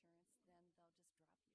insurance, then they'll just drop you.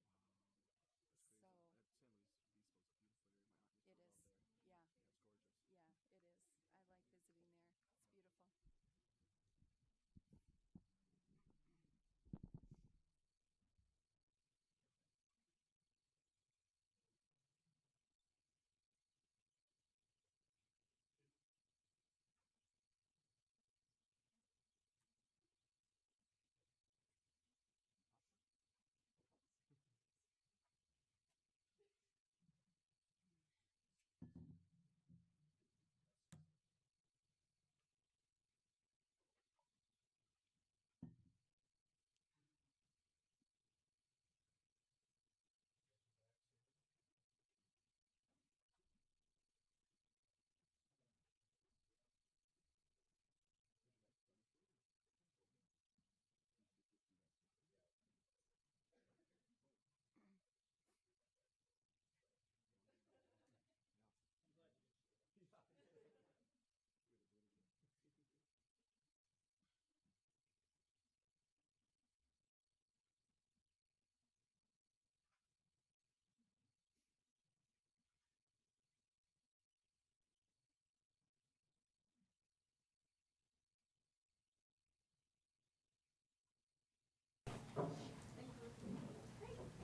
So it is, yeah, yeah, it is. I like visiting there. It's beautiful.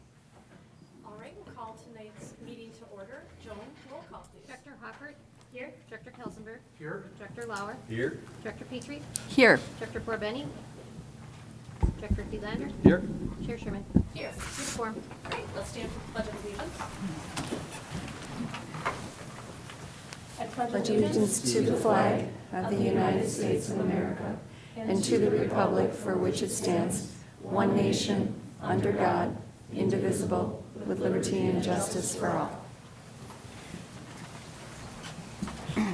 All right, we'll call tonight's meeting to order. Joan, roll call, please. Director Hockert? Here. Director Kelsenberg? Here. Director Lauer? Here. Director Petrie? Here. Director Corbeni? Director Philander? Here. Chair Sherman? Here. Uniform. Great, let's stand for the Pledge of Allegiance. I Pledge allegiance to the flag of the United States of America and to the republic for which it stands, one nation, under God, indivisible, with liberty and justice for all. All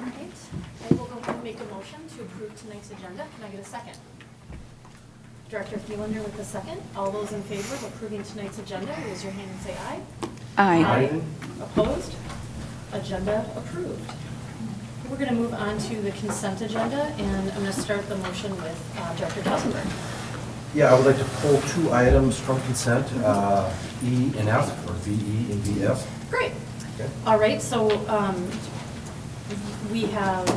right, I will go ahead and make a motion to approve tonight's agenda. Can I get a second? Director Philander with a second. All those in favor of approving tonight's agenda, raise your hand and say aye. Aye. Opposed? Agenda approved. We're going to move on to the consent agenda, and I'm going to start the motion with Director Kelsenberg. Yeah, I would like to pull two items from consent, E and F, or VE and VF. Great. Okay. All right, so we have,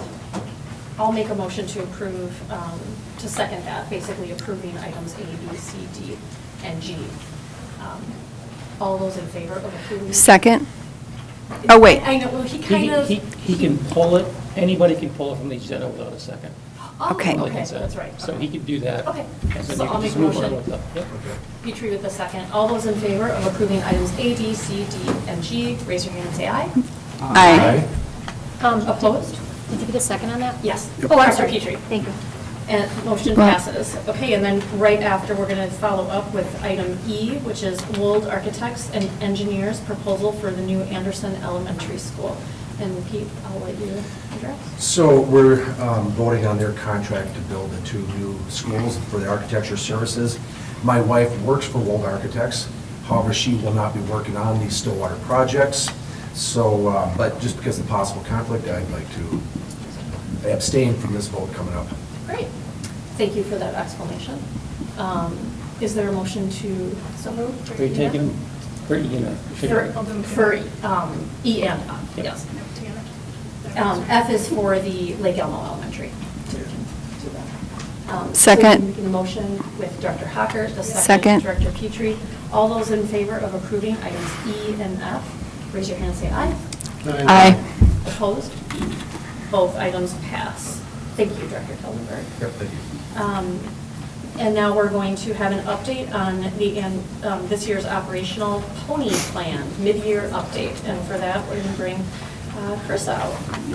I'll make a motion to approve, to second that, basically approving items A, B, C, D, and G. All those in favor of approving? Second. Oh, wait. I know, well, he kind of. He can pull it, anybody can pull it from the agenda without a second. Oh, Okay. on the Okay, consent. that's right. So Okay. he could do that. Okay, And then so you I'll can make just a move on motion. with the, yep. Okay. Petrie with the second. All those in favor of approving items A, B, C, D, and G, raise your hand and say aye. Aye. Opposed? Did you get a second on that? Yes. Oh, I'm Director sorry. Petrie. Thank you. And motion passes. Okay, and then right after, we're going to follow up with item E, which is Wold Architects and Engineers proposal for the new Anderson Elementary School. And Pete, I'll let you address. So we're voting on their contract to build the two new schools for the architecture services. My wife works for Wold Architects, however, she will not be working on these Stillwater projects. So, but just because of the possible conflict, I'd like to abstain from this vote coming up. Great. Thank you for that explanation. Is there a motion to, so move? Are you taking, for, you know? For E and F, yes. F is for the Lake Elmo Elementary. Second. So making a motion with Director Hockert, the Second. second, Director Petrie. All those in favor of approving items E and F, raise your hand and say aye. Aye. Opposed? Both items pass. Thank you, Director Kelsenberg. Yep, thank you. And now we're going to have an update on the this year's operational pony plan, mid-year update. And for that, we're going to bring Chris out. I'm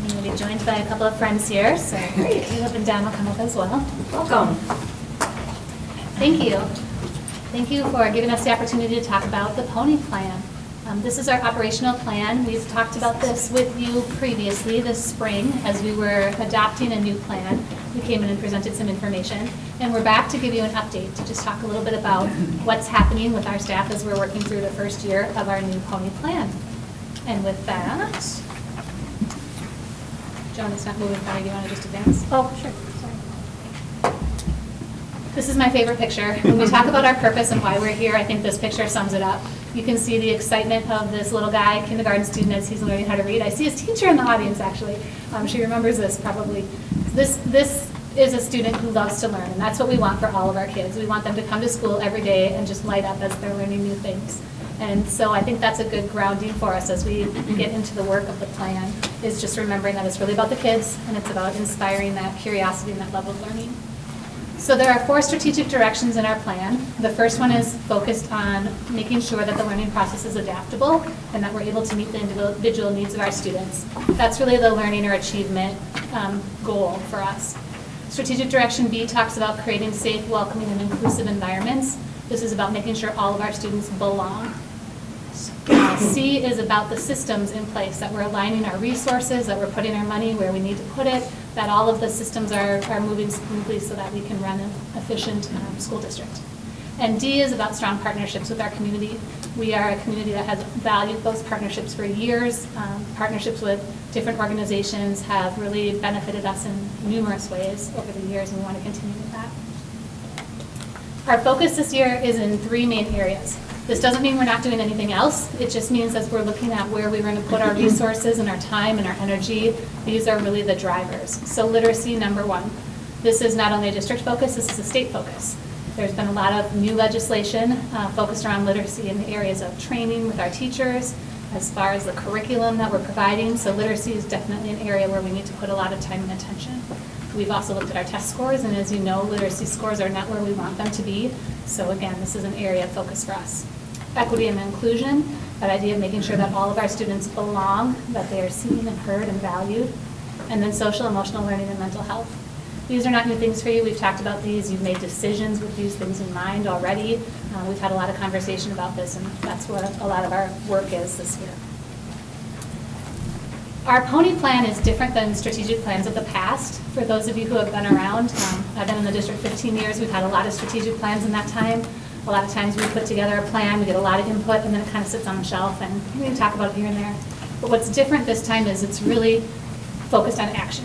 going to be joined by a couple of friends here, so Caleb and Dan will come up as well. Welcome. Thank you. Thank you for giving us the opportunity to talk about the pony plan. This is our operational plan. We've talked about this with you previously this spring as we were adopting a new plan. We came in and presented some information, and we're back to give you an update to just talk a little bit about what's happening with our staff as we're working through the first year of our new pony plan. And with that, Joan, it's not moving forward. Do you want to just advance? Oh, sure. Sorry. This is my favorite picture. When we talk about our purpose and why we're here, I think this picture sums it up. You can see the excitement of this little guy, kindergarten student, as he's learning how to read. I see his teacher in the audience, actually. She remembers this probably. This is a student who loves to learn, and that's what we want for all of our kids. We want them to come to school every day and just light up as they're learning new things. And so I think that's a good grounding for us as we get into the work of the plan, is just remembering that it's really about the kids, and it's about inspiring that curiosity and that love of learning. So there are 4 strategic directions in our plan. The first one is focused on making sure that the learning process is adaptable and that we're able to meet the individual needs of our students. That's really the learning or achievement goal for us. Strategic direction B talks about creating safe, welcoming, and inclusive environments. This is about making sure all of our students belong. C is about the systems in place, that we're aligning our resources, that we're putting our money where we need to put it, that all of the systems are moving smoothly so that we can run an efficient school district. And D is about strong partnerships with our community. We are a community that has valued those partnerships for years. Partnerships with different organizations have really benefited us in numerous ways over the years, and we want to continue with that. Our focus this year is in 3 main areas. This doesn't mean we're not doing anything else. It just means as we're looking at where we're going to put our resources and our time and our energy, these are really the drivers. So literacy, number 1. This is not only a district focus, this is a state focus. There's been a lot of new legislation focused around literacy in the areas of training with our teachers, as far as the curriculum that we're providing. So literacy is definitely an area where we need to put a lot of time and attention. We've also looked at our test scores, and as you know, literacy scores are not where we want them to be. So again, this is an area of focus for us. Equity and inclusion, that idea of making sure that all of our students belong, that they are seen and heard and valued. And then social, emotional learning, and mental health. These are not new things for you. We've talked about these. You've made decisions with these things in mind already. We've had a lot of conversation about this, and that's what a lot of our work is this year. Our pony plan is different than strategic plans of the past. For those of you who have been around, I've been in the district 15 years. We've had a lot of strategic plans in that time. A lot of times we put together a plan, we get a lot of input, and then it kind of sits on the shelf, and we can talk about it here and there. But what's different this time is it's really focused on action.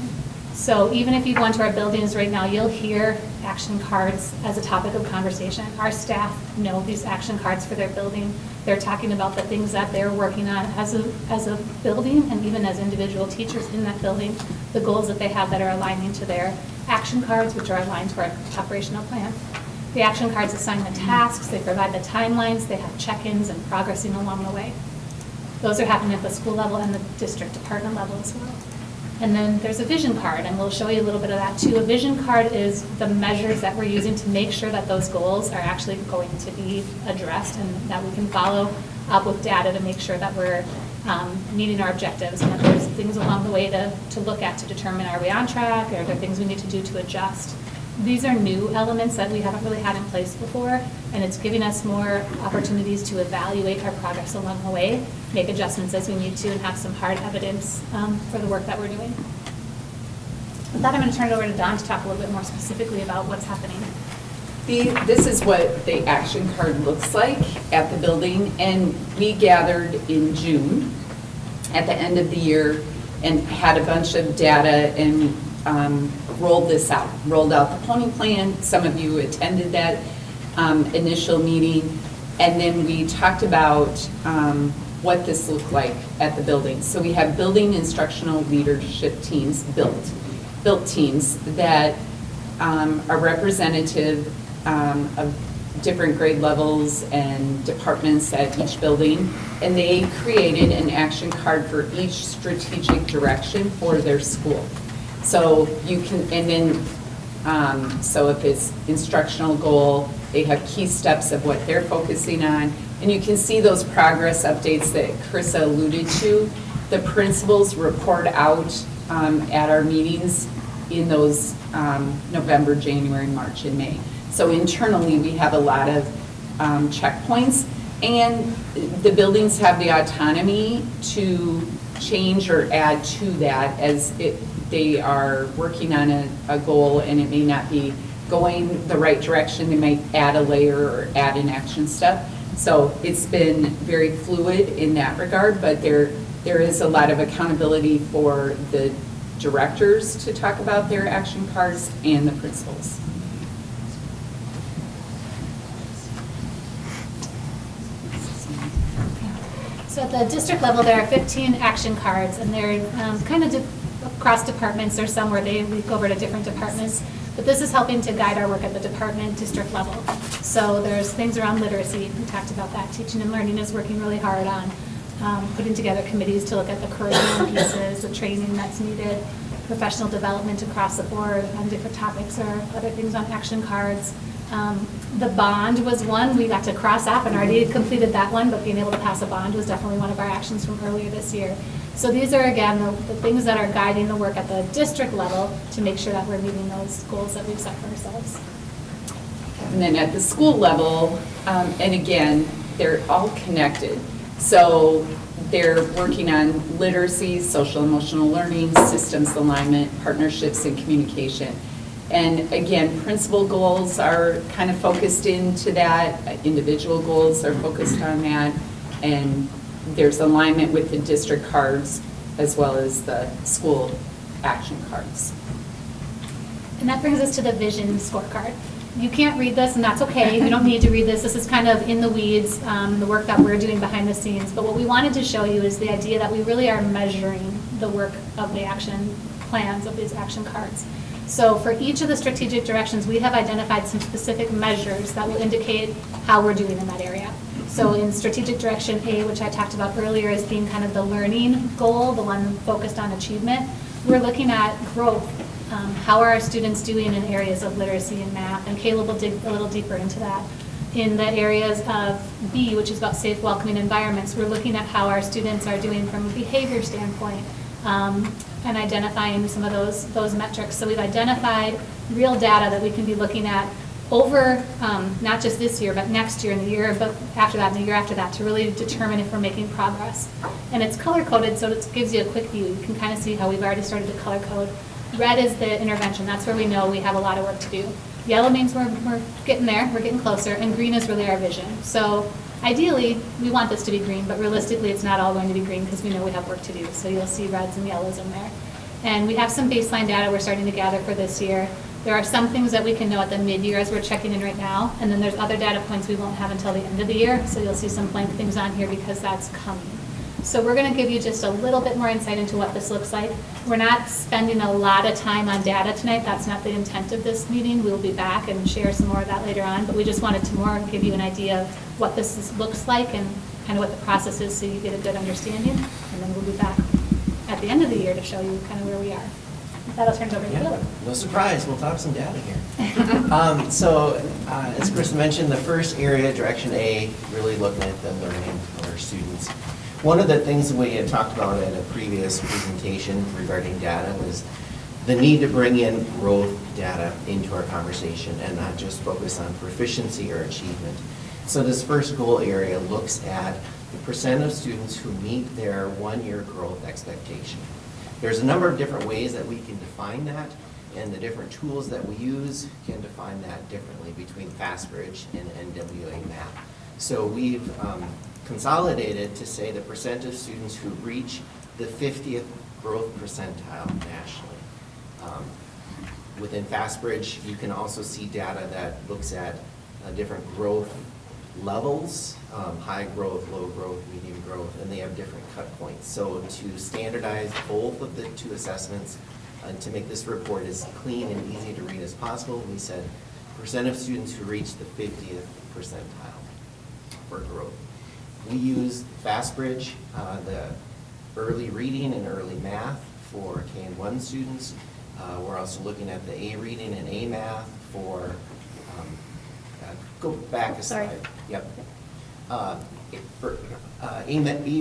So even if you go into our buildings right now, you'll hear action cards as a topic of conversation. Our staff know these action cards for their building. They're talking about the things that they're working on as a building, and even as individual teachers in that building, the goals that they have that are aligning to their action cards, which are aligned to our operational plan. The action cards assign the tasks, they provide the timelines, they have check-ins and progressing along the way. Those are happening at the school level and the district department level as well. And then there's a vision card, and we'll show you a little bit of that too. A vision card is the measures that we're using to make sure that those goals are actually going to be addressed, and that we can follow up with data to make sure that we're meeting our objectives, and that there's things along the way to look at to determine, are we on track, or are there things we need to do to adjust. These are new elements that we haven't really had in place before, and it's giving us more opportunities to evaluate our progress along the way, make adjustments as we need to, and have some hard evidence for the work that we're doing. With that, I'm going to turn it over to Dawn to talk a little bit more specifically about what's happening. This is what the action card looks like at the building, and we gathered in June at the end of the year and had a bunch of data and rolled out the pony plan. Some of you attended that initial meeting, and then we talked about what this looked like at the building. So we have building instructional leadership teams, built teams that are representative of different grade levels and departments at each building, and they created an action card for each strategic direction for their school. So you can, and then, so if it's instructional goal, they have key steps of what they're focusing on, and you can see those progress updates that Carissa alluded to. The principals report out at our meetings in those November, January, March, and May. So internally, we have a lot of checkpoints, and the buildings have the autonomy to change or add to that as they are working on a goal, and it may not be going the right direction. They might add a layer or add an action step. So it's been very fluid in that regard, but there is a lot of accountability for the directors to talk about their action cards and the principals. So at the district level, there are 15 action cards, and they're kind of across departments. There's some where we go over to different departments, but this is helping to guide our work at the department, district level. So there's things around literacy. We talked about that. Teaching and learning is working really hard on putting together committees to look at the curriculum pieces, the training that's needed, professional development across the board on different topics or other things on action cards. The bond was one we got to cross off and already completed that one, but being able to pass a bond was definitely one of our actions from earlier this year. So these are, again, the things that are guiding the work at the district level to make sure that we're meeting those goals that we've set for ourselves. And then at the school level, and again, they're all connected. So they're working on literacy, social emotional learning, systems alignment, partnerships, and communication. And again, principal goals are kind of focused into that, individual goals are focused on that, and there's alignment with the district cards as well as the school action cards. And that brings us to the vision scorecard. You can't read this, and that's okay. You don't need to read this. This is kind of in the weeds, the work that we're doing behind the scenes. But what we wanted to show you is the idea that we really are measuring the work of the action plans of these action cards. So for each of the strategic directions, we have identified some specific measures that will indicate how we're doing in that area. So in strategic direction A, which I talked about earlier as being kind of the learning goal, the one focused on achievement, we're looking at growth. How are our students doing in areas of literacy and math? And Caleb will dig a little deeper into that. In the areas of B, which is about safe, welcoming environments, we're looking at how our students are doing from a behavior standpoint and identifying some of those metrics. So we've identified real data that we can be looking at over not just this year, but next year and the year after that and the year after that to really determine if we're making progress. And it's color-coded, so it gives you a quick view. You can kind of see how we've already started to color code. Red is the intervention. That's where we know we have a lot of work to do. Yellow means we're getting there, we're getting closer, and green is really our vision. So ideally, we want this to be green, but realistically, it's not all going to be green because we know we have work to do. So you'll see reds and yellows in there. And we have some baseline data we're starting to gather for this year. There are some things that we can know at the mid-year as we're checking in right now, and then there's other data points we won't have until the end of the year, so you'll see some blank things on here because that's coming. So we're going to give you just a little bit more insight into what this looks like. We're not spending a lot of time on data tonight. That's not the intent of this meeting. We'll be back and share some more of that later on, but we just wanted to more give you an idea of what this looks like and kind of what the process is so you get a good understanding, and then we'll be back at the end of the year to show you kind of where we are. That'll turn it over to Caleb. No surprise, we'll talk some data here. As Chris mentioned, the first area, direction A, really looking at the learning of our students. One of the things that we had talked about at a previous presentation regarding data was the need to bring in growth data into our conversation and not just focus on proficiency or achievement. So this first goal area looks at the percent of students who meet their one-year growth expectation. There's a number of different ways that we can define that, and the different tools that we use can define that differently between FastBridge and NWA MAP. So we've consolidated to say the percent of students who reach the 50th growth percentile nationally. Within FastBridge, you can also see data that looks at different growth levels, high growth, low growth, medium growth, and they have different cut points. So to standardize both of the two assessments and to make this report as clean and easy to read as possible, we said percent of students who reach the 50th percentile for growth. We use FastBridge, the early reading and early math for K-1 students. We're also looking at the A reading and A math for, go back a slide. Sorry. Yep. A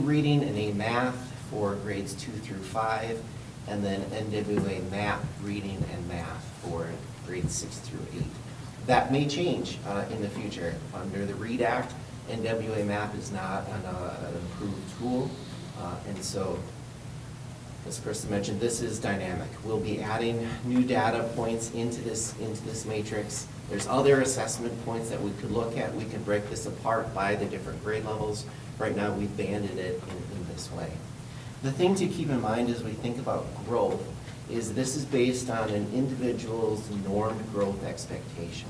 reading and A math for grades 2 through 5, and then NWA MAP reading and math for grades 6 through 8. That may change in the future. Under the READ Act, NWA MAP is not an approved tool, and so, as Krista mentioned, this is dynamic. We'll be adding new data points into this matrix. There's other assessment points that we could look at. We could break this apart by the different grade levels. Right now, we've banded it in this way. The thing to keep in mind as we think about growth is this is based on an individual's normed growth expectation.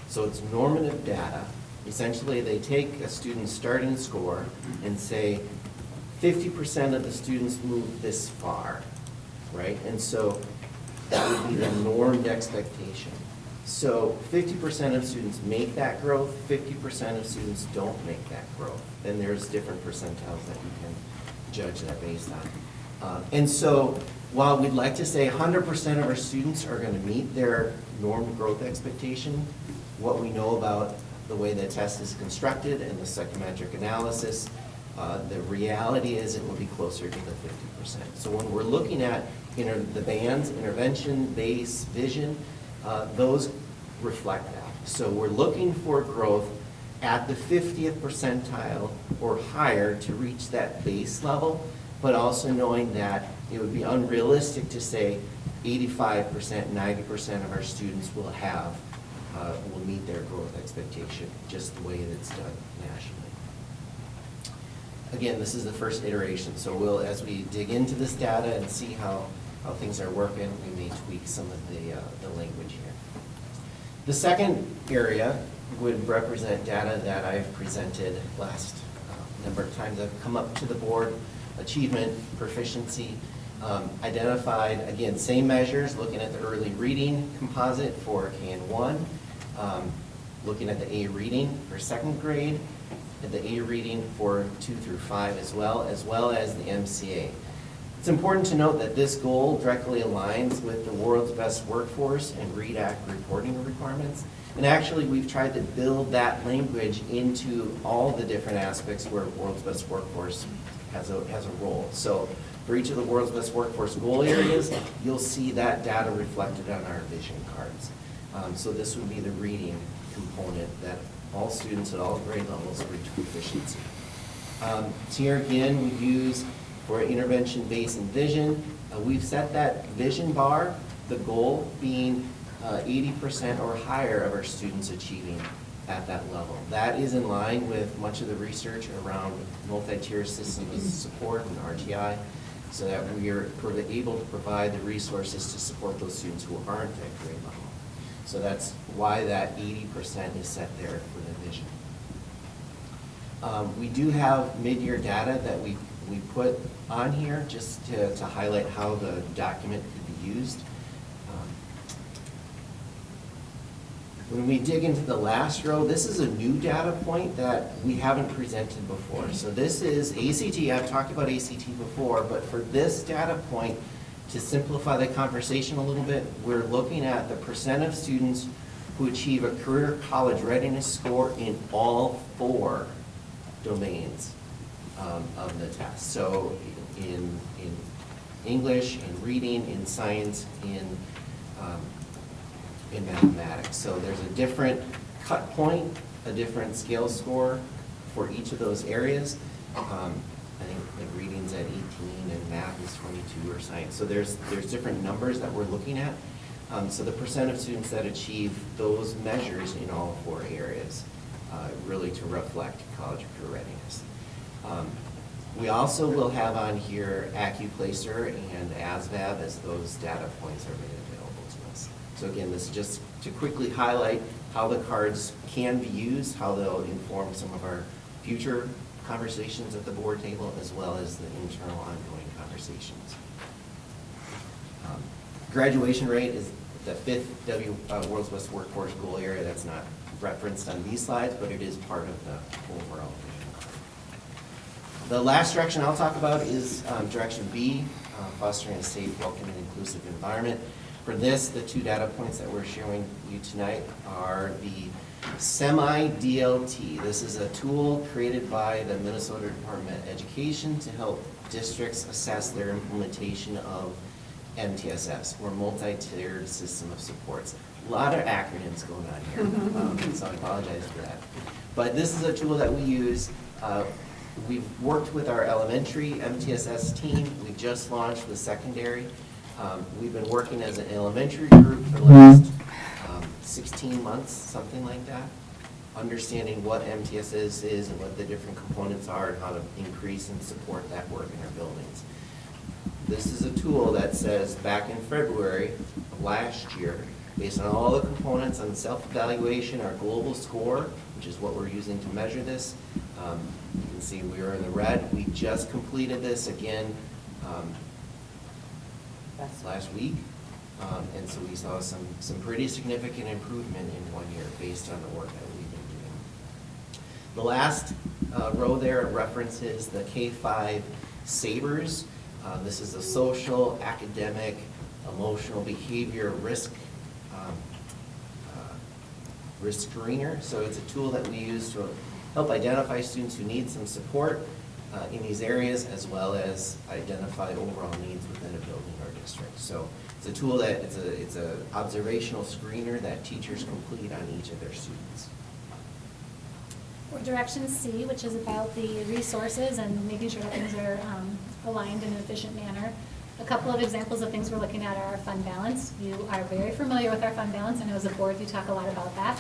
So it's normative data. Essentially, they take a student's starting score and say, 50% of the students move this far, right? And so that would be the normed expectation. So 50% of students make that growth, 50% of students don't make that growth. And there's different percentiles that you can judge that based on. And so while we'd like to say 100% of our students are going to meet their normed growth expectation, what we know about the way the test is constructed and the psychometric analysis, the reality is it will be closer to the 50%. So when we're looking at the bands, intervention, base, vision, those reflect that. So we're looking for growth at the 50th percentile or higher to reach that base level, but also knowing that it would be unrealistic to say 85%, 90% of our students will meet their growth expectation, just the way that it's done nationally. Again, this is the first iteration, so as we dig into this data and see how things are working, we may tweak some of the language here. The second area would represent data that I've presented last number of times. I've come up to the board, achievement, proficiency, identified, again, same measures, looking at the early reading composite for KN1, looking at the A reading for second grade, and the A reading for 2 through 5 as well as the MCA. It's important to note that this goal directly aligns with the World's Best Workforce and READ Act reporting requirements. And actually, we've tried to build that language into all the different aspects where World's Best Workforce has a role. So for each of the World's Best Workforce goal areas, you'll see that data reflected on our vision cards. So this would be the reading component that all students at all grade levels reach proficiency. So here again, we use for intervention, base, and vision. We've set that vision bar, the goal being 80% or higher of our students achieving at that level. That is in line with much of the research around multi-tier systems of support and RTI, so that we are able to provide the resources to support those students who aren't at grade level. So that's why that 80% is set there for the vision. We do have mid-year data that we put on here just to highlight how the document could be used. When we dig into the last row, this is a new data point that we haven't presented before. So this is ACT. I've talked about ACT before, but for this data point, to simplify the conversation a little bit, we're looking at the percent of students who achieve a career college readiness score in all 4 domains of the test. So in English, in reading, in science, in mathematics. So there's a different cut point, a different scale score for each of those areas. I think like reading's at 18 and math is 22 or science. So there's different numbers that we're looking at. So the percent of students that achieve those measures in all 4 areas, really to reflect college career readiness. We also will have on here AccuPlacer and ASVAB as those data points are made available to us. So again, this is just to quickly highlight how the cards can be used, how they'll inform some of our future conversations at the board table, as well as the internal ongoing conversations. Graduation rate is the 5th World's Best Workforce goal area. That's not referenced on these slides, but it is part of the overall vision. The last direction I'll talk about is direction B, fostering a safe, welcoming, and inclusive environment. For this, the 2 data points that we're showing you tonight are the Semi-DLT. This is a tool created by the Minnesota Department of Education to help districts assess their implementation of MTSS, or multi-tiered system of supports. A lot of acronyms going on here, so I apologize for that. But this is a tool that we use. We've worked with our elementary MTSS team. We just launched with secondary. We've been working as an elementary group for the last 16 months, something like that, understanding what MTSS is and what the different components are and how to increase and support that work in our buildings. This is a tool that says back in February of last year, based on all the components on self-evaluation, our global score, which is what we're using to measure this, You can see we are in the red. We just completed this again last week. And so we saw some pretty significant improvement in 1 year based on the work that we've been doing. The last row there references the K-5 SABRS. This is a social, academic, emotional behavior risk screener. So it's a tool that we use to help identify students who need some support in these areas, as well as identify overall needs within a building or district. So it's a tool that it's a observational screener that teachers complete on each of their students. Or Direction C, which is about the resources and making sure that things are aligned in an efficient manner. A couple of examples of things we're looking at are our fund balance. You are very familiar with our fund balance. I know as a board you talk a lot about that.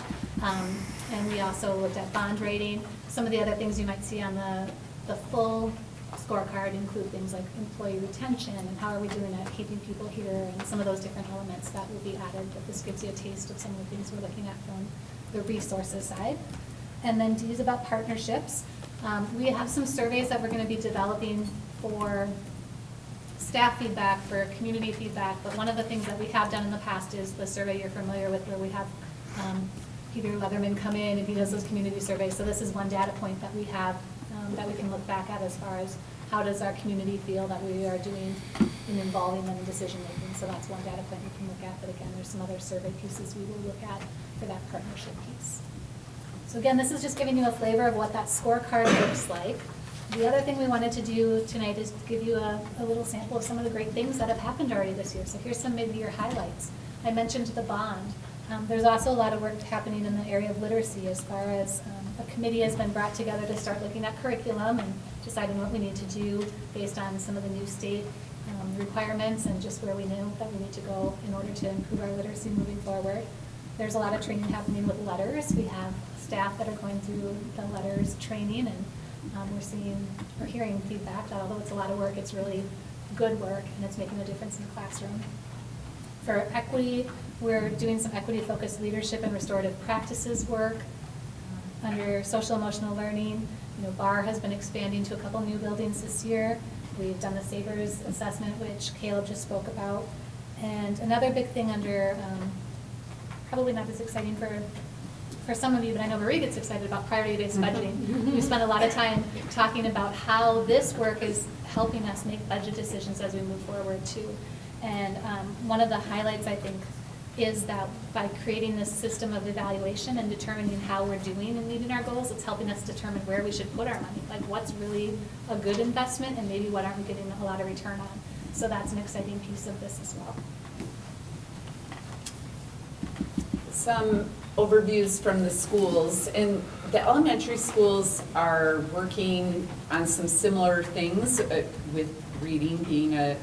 And we also looked at bond rating. Some of the other things you might see on the full scorecard include things like employee retention and how are we doing at keeping people here and some of those different elements that will be added. But this gives you a taste of some of the things we're looking at from the resources side. And then D is about partnerships. We have some surveys that we're going to be developing for staff feedback, for community feedback, but one of the things that we have done in the past is the survey you're familiar with, where we have Peter Leatherman come in and he does those community surveys. So this is one data point that we have that we can look back at as far as how does our community feel that we are doing in involving them in decision making. So that's one data point we can look at, but again, there's some other survey pieces we will look at for that partnership piece. So again, this is just giving you a flavor of what that scorecard looks like. The other thing we wanted to do tonight is give you a little sample of some of the great things that have happened already this year. So here's some mid-year highlights. I mentioned the bond. There's also a lot of work happening in the area of literacy as far as a committee has been brought together to start looking at curriculum and deciding what we need to do based on some of the new state requirements and just where we know that we need to go in order to improve our literacy moving forward. There's a lot of training happening with letters. We have staff that are going through the letters training, and we're hearing feedback that although it's a lot of work, it's really good work and it's making a difference in the classroom. For equity, we're doing some equity-focused leadership and restorative practices work. Under social emotional learning, BAR has been expanding to a couple new buildings this year. We've done the SABRS assessment, which Caleb just spoke about. And another big thing under, probably not as exciting for some of you, but I know Marie gets excited about priority-based budgeting. We spent a lot of time talking about how this work is helping us make budget decisions as we move forward too. And one of the highlights, I think, is that by creating this system of evaluation and determining how we're doing in meeting our goals, it's helping us determine where we should put our money, like what's really a good investment and maybe what aren't we getting a lot of return on. So that's an exciting piece of this as well. Some overviews from the schools, and the elementary schools are working on some similar things with reading being a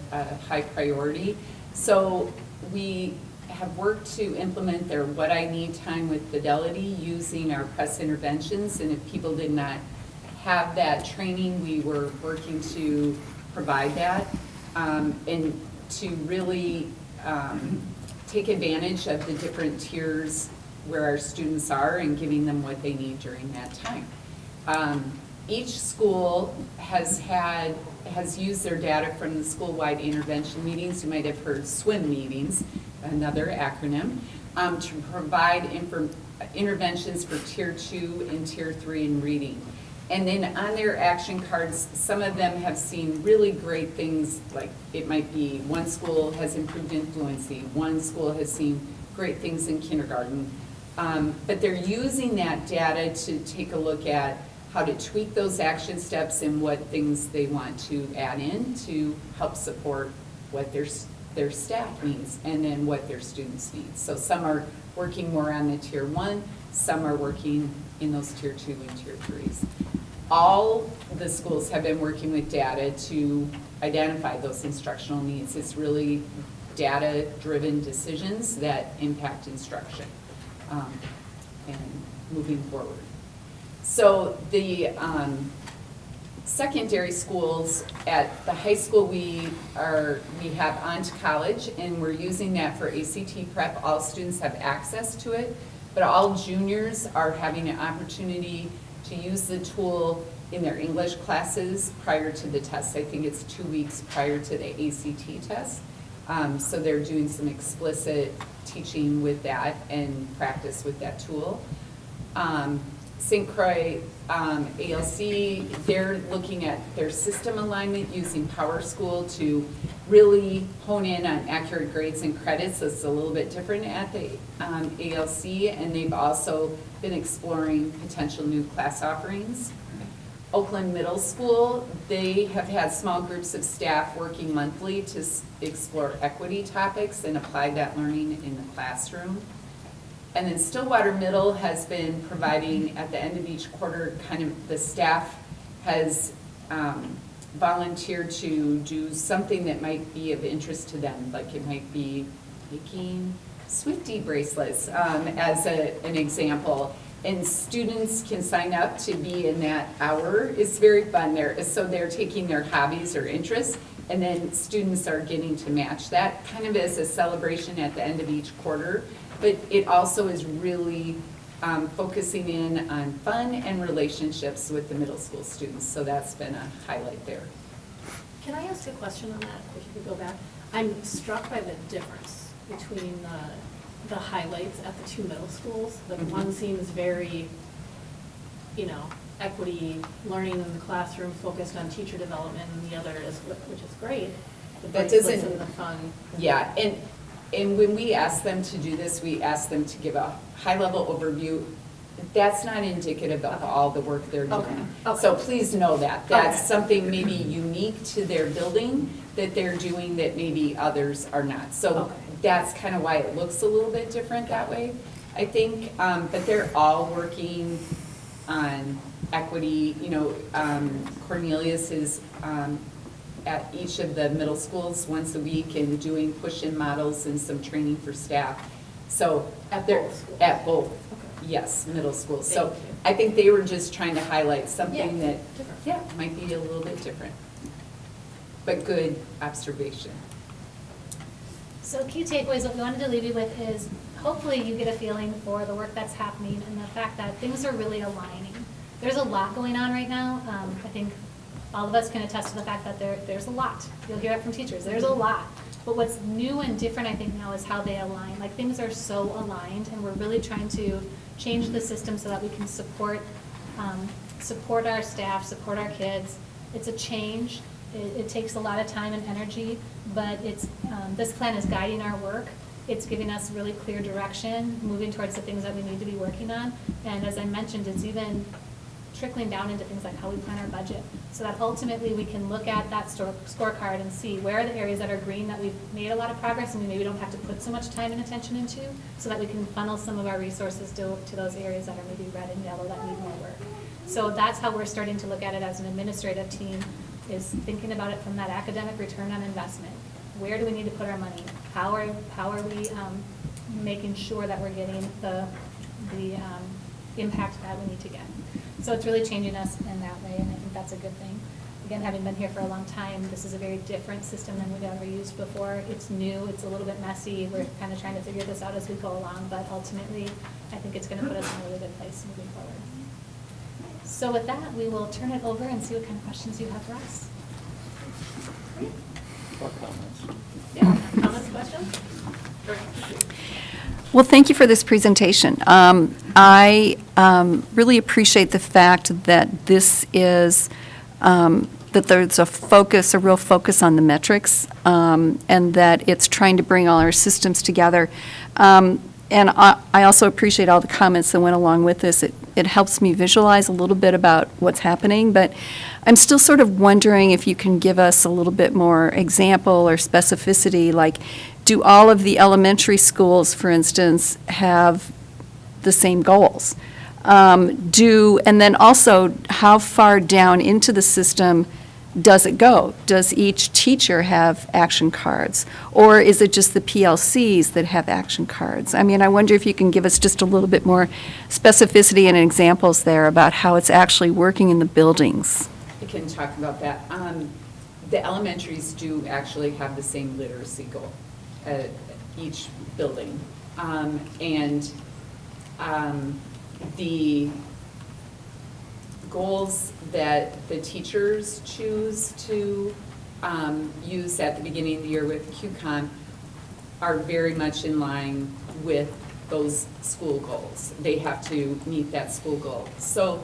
high priority. So we have worked to implement their What I Need time with Fidelity using our press interventions, and if people did not have that training, we were working to provide that and to really take advantage of the different tiers where our students are and giving them what they need during that time. Each school has used their data from the school-wide intervention meetings. You might have heard SWIM meetings, another acronym, to provide interventions for Tier 2 and Tier 3 in reading. And then on their action cards, some of them have seen really great things, like it might be one school has improved in fluency, one school has seen great things in kindergarten. But they're using that data to take a look at how to tweak those action steps and what things they want to add in to help support what their staff needs and then what their students need. So some are working more on the Tier 1, some are working in those Tier 2 and Tier 3s. All the schools have been working with data to identify those instructional needs. It's really data-driven decisions that impact instruction and moving forward. So the secondary schools at the high school, we have On to College, and we're using that for ACT prep. All students have access to it, but all juniors are having an opportunity to to use the tool in their English classes prior to the test. I think it's 2 weeks prior to the ACT test. So they're doing some explicit teaching with that and practice with that tool. St. Croix ALC, they're looking at their system alignment using PowerSchool to really hone in on accurate grades and credits. So it's a little bit different at the ALC, and they've also been exploring potential new class offerings. Oakland Middle School, they have had small groups of staff working monthly to explore equity topics and apply that learning in the classroom. And then Stillwater Middle has been providing, at the end of each quarter, kind of the staff has volunteered to do something that might be of interest to them, like it might be making Swiftie bracelets as an example. And students can sign up to be in that hour. It's very fun there. So they're taking their hobbies or interests, and then students are getting to match that kind of as a celebration at the end of each quarter. But it also is really focusing in on fun and relationships with the middle school students. So that's been a highlight there. Can I ask a question on that, if you could go back? I'm struck by the difference between the highlights at the two middle schools. The one seems very, equity, learning in the classroom, focused on teacher development, and the other is, which is great. The That bracelets doesn't- and the fun. Yeah, and when we ask them to do this, we ask them to give a high-level overview. That's not indicative of all the work they're doing. Okay. So please know that. That's Okay. something maybe unique to their building that they're doing that maybe others are not. So Okay. that's kind of why it looks a little bit different that way, I think. But they're all working on equity. Cornelius is at each of the middle schools once a week and doing push-in models and some training for staff. So At they're both schools? at both, Okay. yes, middle schools. So Thank you. I think they were just trying to highlight something Yeah, that, different. yeah, might be a little bit different. But good observation. So key takeaways, what we wanted to leave you with is, hopefully you get a feeling for the work that's happening and the fact that things are really aligning. There's a lot going on right now. I think all of us can attest to the fact that there's a lot. You'll hear it from teachers, there's a lot. But what's new and different, I think, now is how they align. Like, things are so aligned, and we're really trying to change the system so that we can support our staff, support our kids. It's a change. It takes a lot of time and energy, but this plan is guiding our work. It's giving us really clear direction, moving towards the things that we need to be working on. And as I mentioned, it's even trickling down into things like how we plan our budget, so that ultimately we can look at that scorecard and see where are the areas that are green that we've made a lot of progress and we maybe don't have to put so much time and attention into, so that we can funnel some of our resources to those areas that are maybe red and yellow that need more work. So that's how we're starting to look at it as an administrative team, is thinking about it from that academic return on investment. Where do we need to put our money? How are we making sure that we're getting the impact that we need to get? So it's really changing us in that way, and I think that's a good thing. Again, having been here for a long time, this is a very different system than we've ever used before. It's new, it's a little bit messy. We're kind of trying to figure this out as we go along, but ultimately, I think it's going to put us in a really good place moving forward. So with that, we will turn it over and see what kind of questions you have for us. Or comments? Yeah, comments, questions? Well, thank you for this presentation. I really appreciate the fact that this is, that there's a real focus on the metrics, and that it's trying to bring all our systems together. And I also appreciate all the comments that went along with this. It helps me visualize a little bit about what's happening, but I'm still sort of wondering if you can give us a little bit more example or specificity, like, do all of the elementary schools, for instance, have the same goals? And then also, how far down into the system does it go? Does each teacher have action cards? Or is it just the PLCs that have action cards? I mean, I wonder if you can give us just a little bit more specificity and examples there about how it's actually working in the buildings. I can talk about that. The elementaries do actually have the same literacy goal at each building. goals that the teachers choose to use at the beginning of the year with QCOM are very much in line with those school goals. They have to meet that school goal. So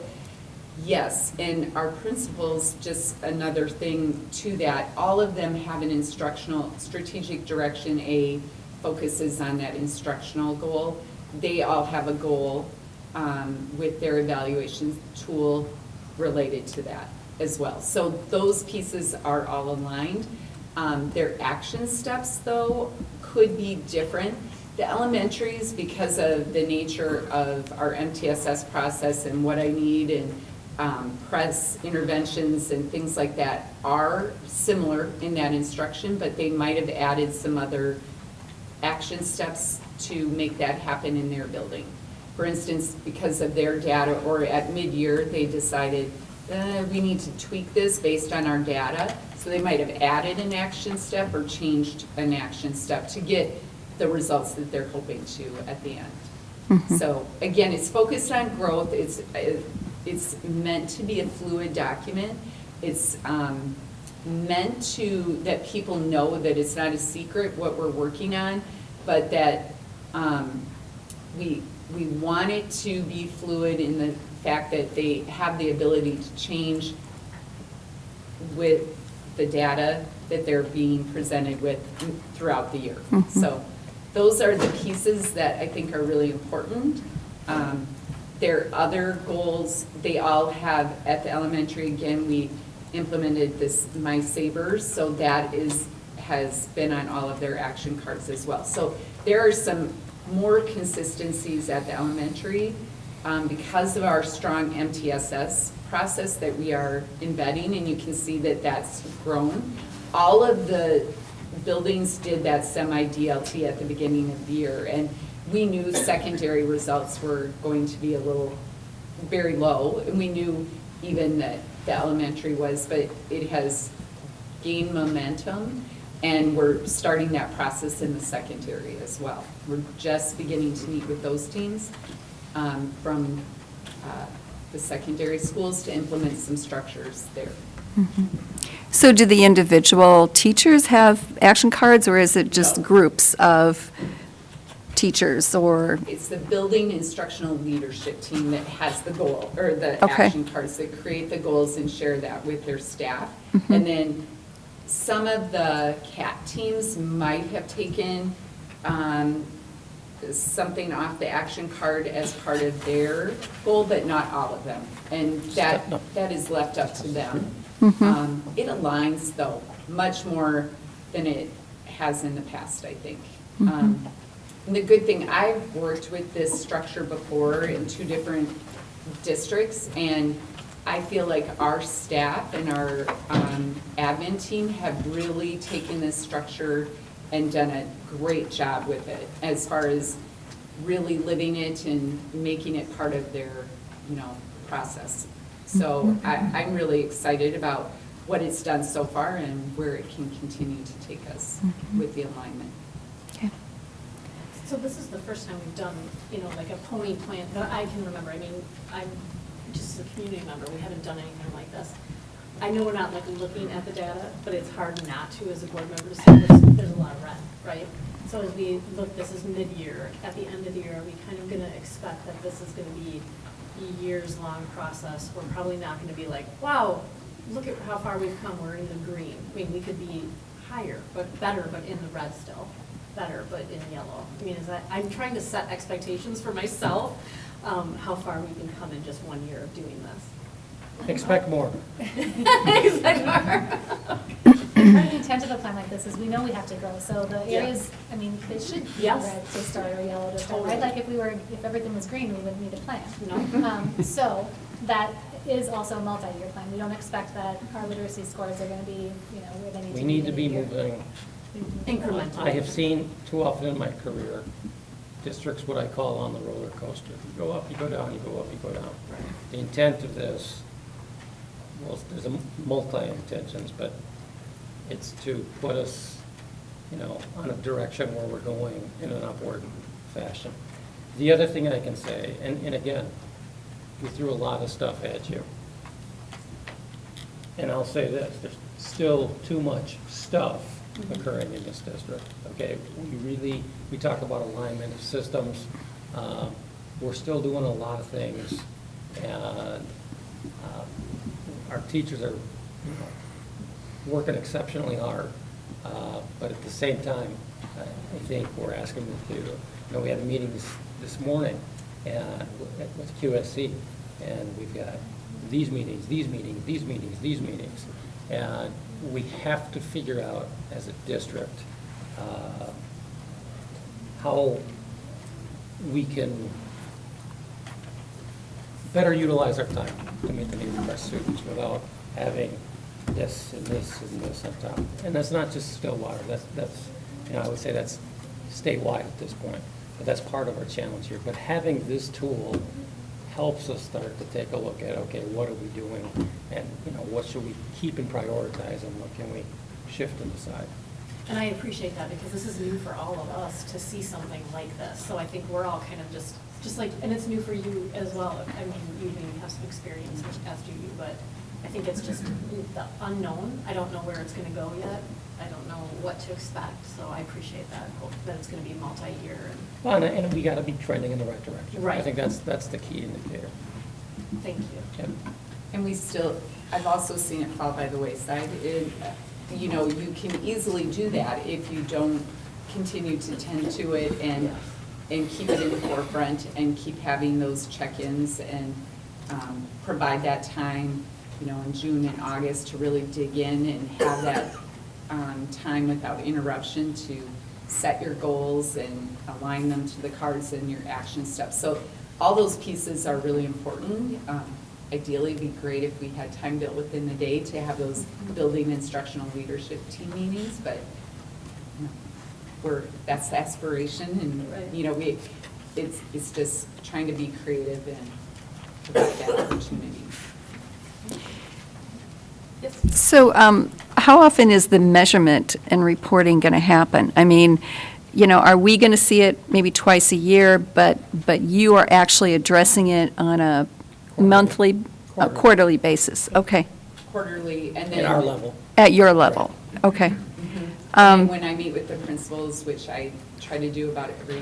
yes, and our principals, just another thing to that, all of them have an instructional, strategic direction A focuses on that instructional goal. They all have a goal with their evaluation tool related to that as well. So those pieces are all aligned. Their action steps, though, could be different. The elementaries, because of the nature of our MTSS process and what I need and press interventions and things like that, are similar in that instruction, but they might have added some other action steps to make that happen in their building. For instance, because of their data, or at mid-year, they decided, we need to tweak this based on our data. So they might have added an action step or changed an action step to get the results that they're hoping to at the end. So again, it's focused on growth. It's meant to be a fluid document. It's meant to, that people know that it's not a secret what we're working on, but that we want it to be fluid in the fact that they have the ability to change with the data that they're being presented with throughout the year. So those are the pieces that I think are really important. Their other goals, they all have, at the elementary, again, we implemented this My Savers, so that has been on all of their action cards as well. So there are some more consistencies at the elementary because of our strong MTSS process that we are embedding, and you can see that that's grown. All of the buildings did that semi-DLT at the beginning of the year, and we knew secondary results were going to be very low, and we knew even that the elementary was, but it has gained momentum, and we're starting that process in the secondary as well. We're just beginning to meet with those teams from the secondary schools to implement some structures there. So do the individual teachers have action cards, or is it just No. groups of teachers, or? It's the building instructional leadership team that has the goal, or the Okay. action cards that create the goals and share that with their staff. And then some of the CAT teams might have taken something off the action card as part of their goal, but not all of them. And that is left up to them. It aligns, though, much more than it has in the past, I think. And the good thing, I've worked with this structure before in 2 different districts, and I feel like our staff and our admin team have really taken this structure and done a great job with it as far as really living it and making it part of their, process. So I'm really excited about what it's done so far and where it can continue to take us with the alignment. Okay. So this is the first time we've done, like a pony plan that I can remember. I mean, I'm just a community member. We haven't done anything like this. I know we're not like looking at the data, but it's hard not to as a board member to say there's a lot of red, right? So as we look, this is mid-year. At the end of the year, are we kind of going to expect that this is going to be a years-long process? We're probably not going to be like, wow, look at how far we've come. We're in the green. I mean, we could be higher, but better, but in the red still. Better, but in yellow. I mean, I'm trying to set expectations for myself, how far we can come in just 1 year of doing this. Expect more. Expect more. Part of the intent of a plan like this is we know we have to grow, so the Yeah. areas, I mean, they should be Yes. red to start or yellow to start, Totally. right? Like if everything was green, we wouldn't need a plan. No. So that is also a multi-year plan. We don't expect that our literacy scores are going to be, where they need to be. We need to in a be year. moving. Incremental. I have seen too often in my career, districts what I call on the roller coaster. You go up, you go down, you go up, you go down. The intent of this, well, there's a multi-intentions, but it's to put us, on a direction where we're going in an upward fashion. The other thing I can say, and again, we threw a lot of stuff at you. And I'll say this, there's still too much stuff occurring in this district, okay? We talk about alignment of systems. We're still doing a lot of things, and our teachers are, working exceptionally hard. But at the same time, I think we're asking them to, we had a meeting this morning and with QSC, and we've got these meetings, and we have to figure out as a district how we can better utilize our time to meet the needs of our students without having this and this and this on top. And that's not just Stillwater, that's I would say that's statewide at this point, but that's part of our challenge here. But having this tool helps us start to take a look at, okay, what are we doing? And, what should we keep and prioritize, and what can we shift and decide? And I appreciate that, because this is new for all of us to see something like this. So I think we're all kind of just like, and it's new for you as well. I mean, you maybe have some experience, as do you, but I think it's just the unknown. I don't know where it's gonna go yet. I don't know what to expect, so I appreciate that, hope that it's gonna be multi-year. Well, and we gotta be trending in the right direction. Right. I think that's the key indicator. Thank you. Yep. And I've also seen it fall by the wayside. You can easily do that if you don't continue to tend to it and keep it in the forefront and keep having those check-ins and provide that time, in June and August to really dig in and have that time without interruption to set your goals and align them to the cards and your action steps. So all those pieces are really important. Ideally, it'd be great if we had time built within the day to have those building instructional leadership team meetings, but that's the aspiration, and Right. it's just trying to be creative and provide that opportunity. Yes. So how often is the measurement and reporting going to happen? I mean, are we going to see it maybe twice a year, but you are actually addressing it on a monthly, quarterly basis? Okay, Quarterly, and then At our level. at your level, okay. And then when I meet with the principals, which I try to do about every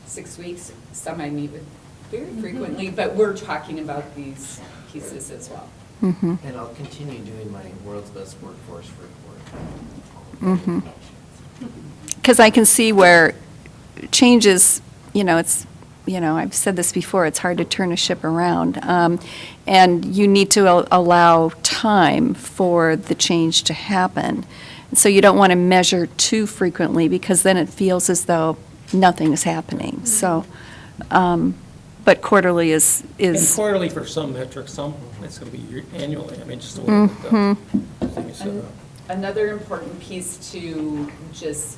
6 weeks, some I meet with very frequently, but we're talking about these pieces as well. Mhm. And I'll continue doing my World's Best Workforce report. Because I can see where changes, it's, I've said this before, it's hard to turn a ship around. And you need to allow time for the change to happen. So you don't want to measure too frequently, because then it feels as though nothing is happening. So, but quarterly is. And quarterly for some metrics, some, it's gonna be annually, just the way the thing is set up. Another important piece to just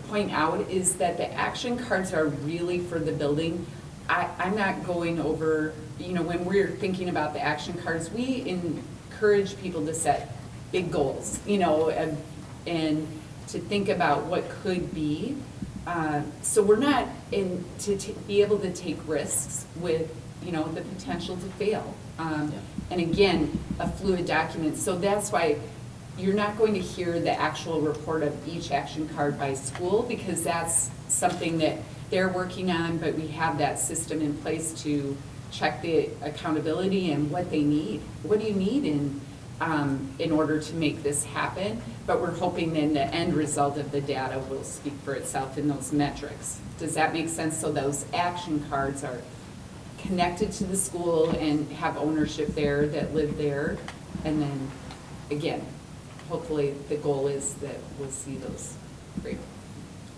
point out is that the action cards are really for the building. I'm not going over, when we're thinking about the action cards, we encourage people to set big goals, and to think about what could be. So we're not to be able to take risks with, the potential to fail. And again, a fluid document. So that's why you're not going to hear the actual report of each action card by school, because that's something that they're working on, but we have that system in place to check the accountability and what they need. What do you need in order to make this happen? But we're hoping then the end result of the data will speak for itself in those metrics. Does that make sense? So those action cards are connected to the school and have ownership there, that live there. And then, again, hopefully the goal is that we'll see those great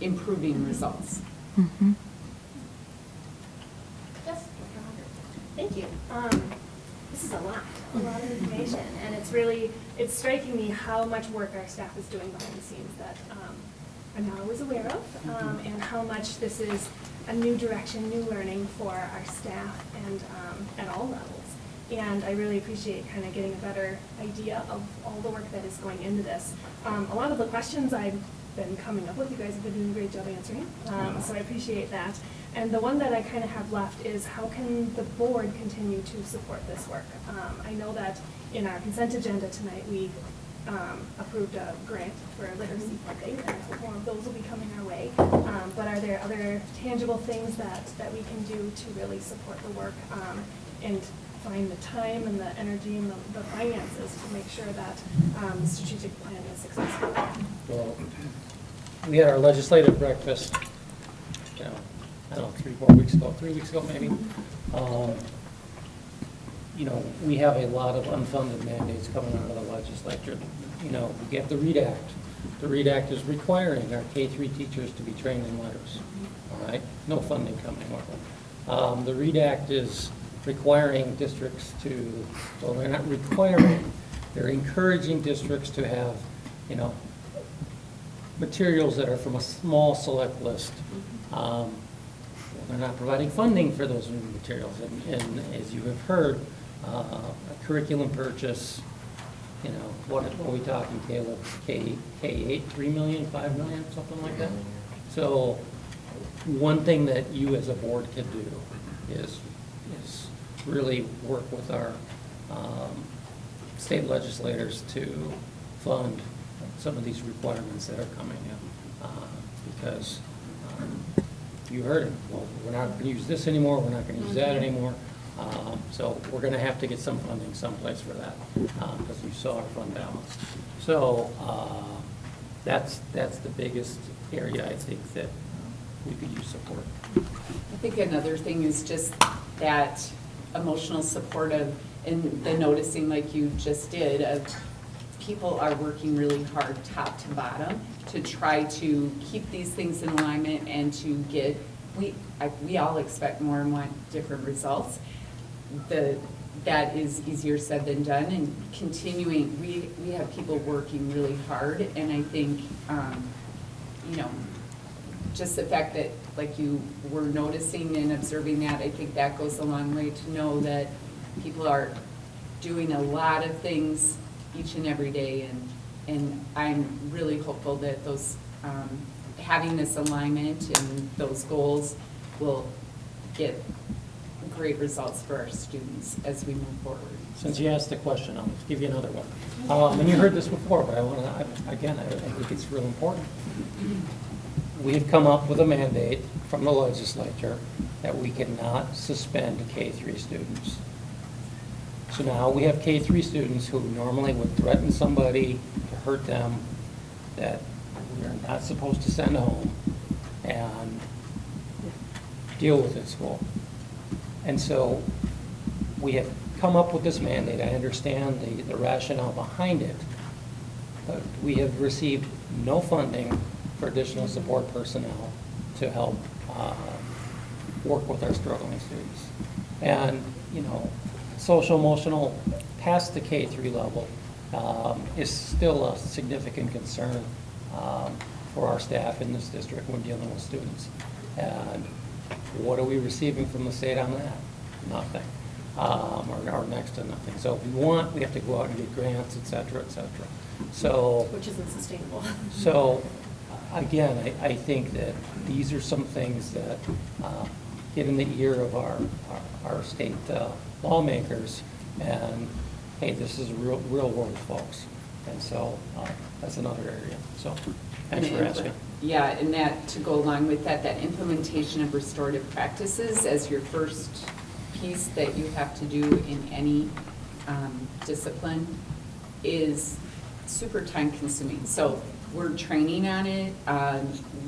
improving results. Mhm. Yes, Dr. Hunter. Thank you. This is a lot of information, and it's striking me how much work our staff is doing behind the scenes that I'm not always aware of, and how much this is a new direction, new learning for our staff and at all levels. And I really appreciate kind of getting a better idea of all the work that is going into this. A lot of the questions I been coming up with. You guys have been doing a great job answering, so I appreciate that. And the one that I kind of have left is how can the board continue to support this work? I know that in our consent agenda tonight, we approved a grant for literacy funding, and I hope more of those will be coming our way. But are there other tangible things that we can do to really support the work and find the time and the energy and the finances to make sure that the strategic plan is successful? Well, we had our legislative breakfast, you know, I don't know, 3 weeks ago maybe. You know, we have a lot of unfunded mandates coming out of the legislature. You know, we get the READ Act. The READ Act is requiring our K-3 teachers to be trained in letters, all right? No funding coming with them. The READ Act is requiring districts to, well, they're not requiring, they're encouraging districts to have, you know, materials that are from a small select list. They're not providing funding for those new materials. And as you have heard, a curriculum purchase, you know, what are we talking, Caleb? K-8, 3 million, 5 million, something like that? So one thing that you as a board can do is really work with our state legislators to fund some of these requirements that are coming in. Because you heard it, well, we're not going to use this anymore, we're not going to use that anymore. So we're going to have to get some funding someplace for that, because you saw our fund balance. So that's the biggest area I think that we could use support. I think another thing is just that emotional support of, and the noticing like you just did, of people are working really hard top to bottom to try to keep these things in alignment and to get, we all expect more and want different results. That is easier said than done, and continuing, we have people working really hard, and I think, you know, just the fact that, like, you were noticing and observing that, I think that goes a long way to know that people are doing a lot of things each and every day, and I'm really hopeful that those, having this alignment and those goals will get great results for our students as we move forward. Since you asked the question, I'll give you another one. And you heard this before, but I want to, again, I think it's real important. We have come up with a mandate from the legislature that we cannot suspend K-3 students. So now we have K-3 students who normally would threaten somebody to hurt them that we are not supposed to send home and deal with at school. And so we have come up with this mandate. I understand the rationale behind it, but we have received no funding for additional support personnel to help work with our struggling students. And, you know, social emotional past the K-3 level is still a significant concern for our staff in this district when dealing with students. And what are we receiving from the state on that? Nothing, or next to nothing. So if we want, we have to go out and get grants, et cetera, et cetera. So, Which isn't sustainable. So, again, I think that these are some things that get in the ear of our state lawmakers, and hey, this is real world, folks. And so that's another area. So thanks for asking. Yeah, and that, to go along with that, that implementation of restorative practices as your first piece that you have to do in any discipline is super time consuming. So we're training on it.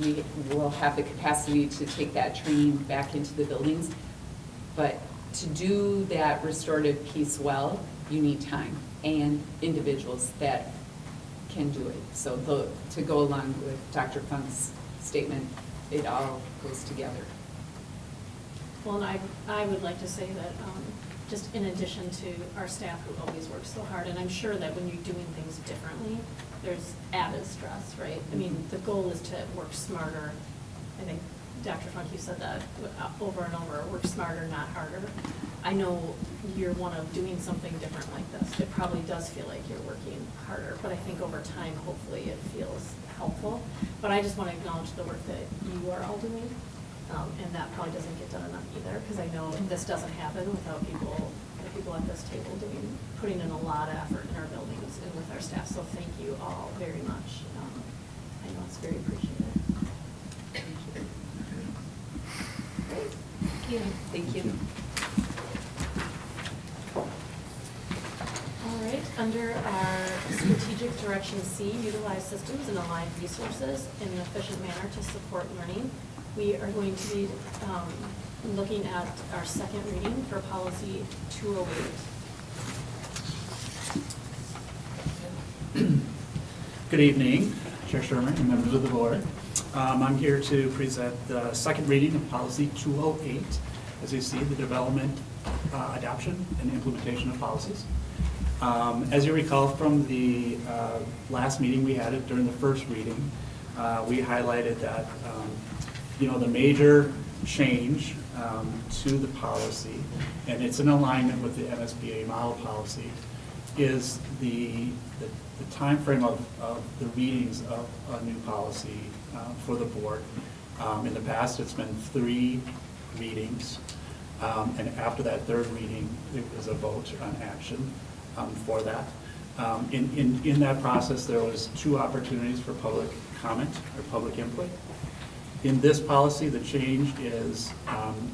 We will have the capacity to take that training back into the buildings. But to do that restorative piece well, you need time and individuals that can do it. So to go along with Dr. Funk's statement, it all goes together. Well, and I would like to say that just in addition to our staff who always works so hard, and I'm sure that when you're doing things differently, there's added stress, right? I mean, the goal is to work smarter. I think Dr. Funk, you said that over and over, work smarter, not harder. I know year one of doing something different like this, it probably does feel like you're working harder, but I think over time, hopefully it feels helpful. But I just want to acknowledge the work that you are all doing, and that probably doesn't get done enough either, because I know this doesn't happen without the people at this table putting in a lot of effort in our buildings and with our staff, so thank you all very much. I know it's very appreciated. Thank you. Thank you. All right, under our strategic direction C, utilize systems and align resources in an efficient manner to support learning, we are going to be looking at our second reading for policy 208. Good evening, Chair Sherman and members of the board. I'm here to present the second reading of policy 208. As you see, the development, adoption, and implementation of policies. As you recall from the last meeting we had it during the first reading, we highlighted that the major change to the policy, and it's in alignment with the MSBA model policy, is the timeframe of the readings of a new policy for the board. In the past, it's been 3 readings, and after that third reading, it was a vote on action for that. In that process, there was 2 opportunities for public comment or public input. In this policy, the change is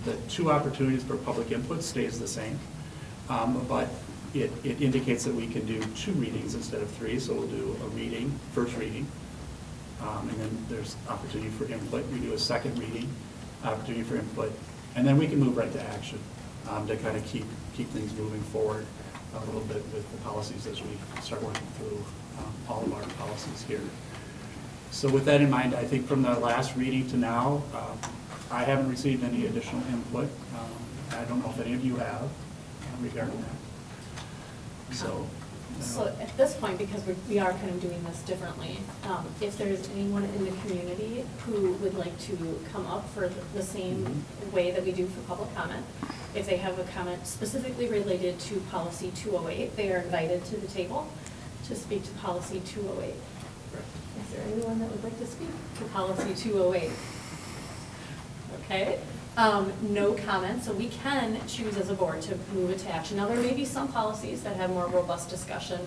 the 2 opportunities for public input stays the same, but it indicates that we can do 2 readings instead of 3, so we'll do a reading, first reading, and then there's opportunity for input. We do a second reading, opportunity for input, and then we can move right to action to kind of keep things moving forward a little bit with the policies as we start working through all of our policies here. So with that in mind, I think from the last reading to now, I haven't received any additional input. I don't know if any of you have regarding that. So at this point, because we are kind of doing this differently, if there's anyone in the community who would like to come up for the same way that we do for public comment, if they have a comment specifically related to policy 208, they are invited to the table to speak to policy 208. Is there anyone that would like to speak to policy 208? Okay. No comment, so we can choose as a board to move it to action. Now, there may be some policies that have more robust discussion,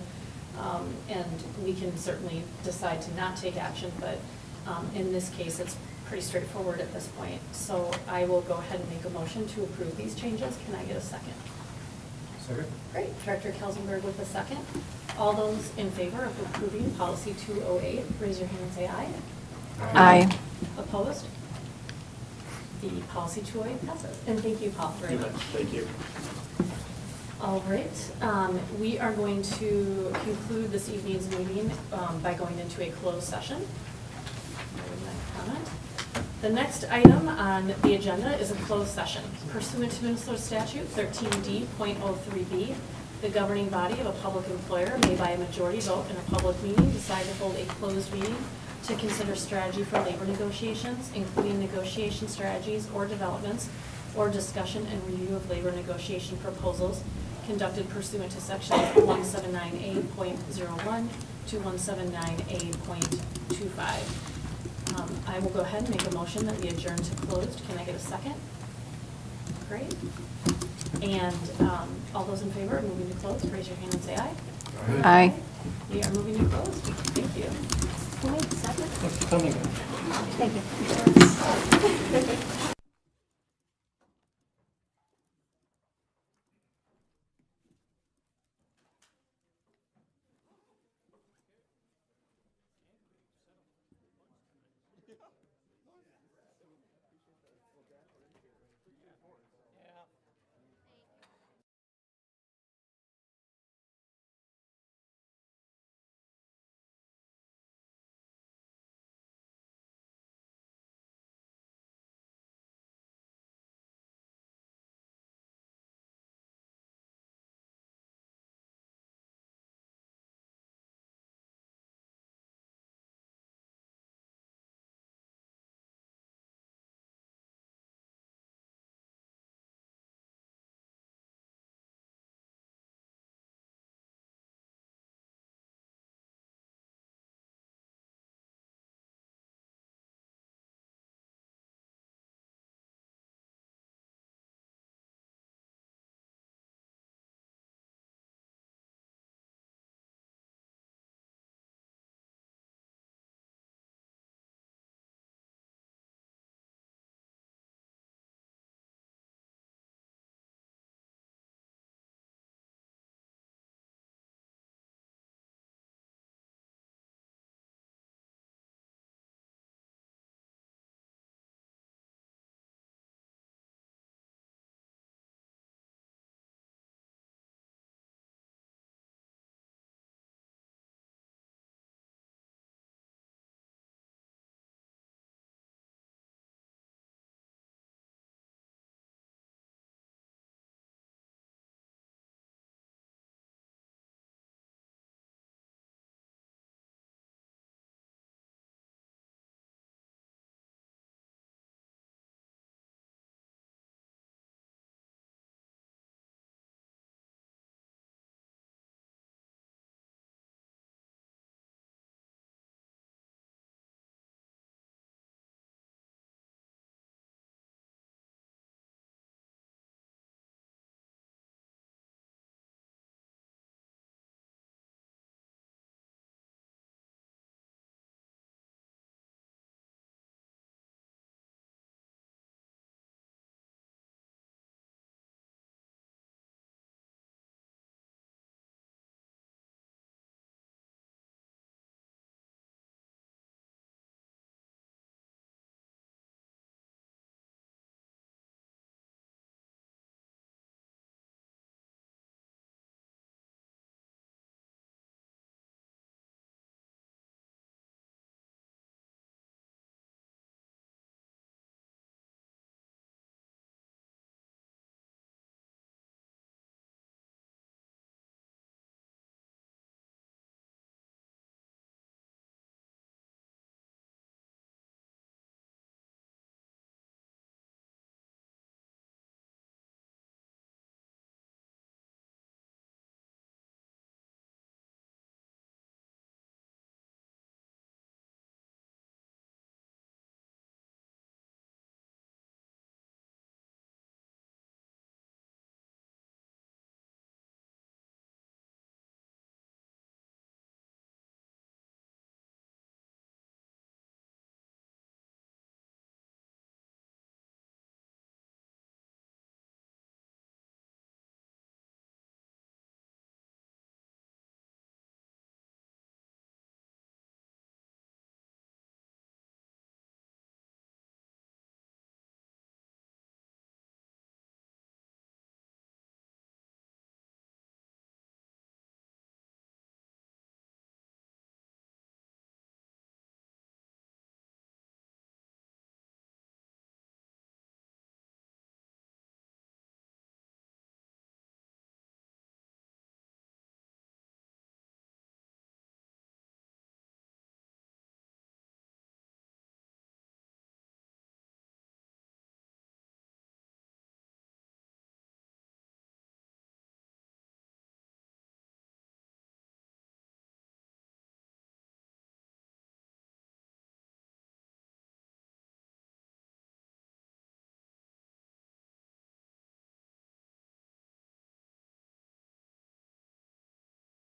and we can certainly decide to not take action, but in this case, it's pretty straightforward at this point. So I will go ahead and make a motion to approve these changes. Can I get a second? Second. Great. Director Kelsenberg with a second. All those in favor of approving policy 208, raise your hand and say aye. Aye. Opposed? The policy 208 passes. And thank you, Paul, very much. Thank you. All right. We are going to conclude this evening's meeting by going into a closed session. There's my comment. The next item on the agenda is a closed session. Pursuant to Minnesota Statute 13D.03B, the governing body of a public employer may by a majority vote in a public meeting decide to hold a closed meeting to consider strategy for labor negotiations, including negotiation strategies or developments, or discussion and review of labor negotiation proposals conducted pursuant to sections 179A.01 to 179A.25. I will go ahead and make a motion that we adjourn to closed. Can I get a second? Great. And all those in favor of moving to closed, raise your hand and say aye. Aye. We are moving to closed. Thank you. What's coming? Thank you.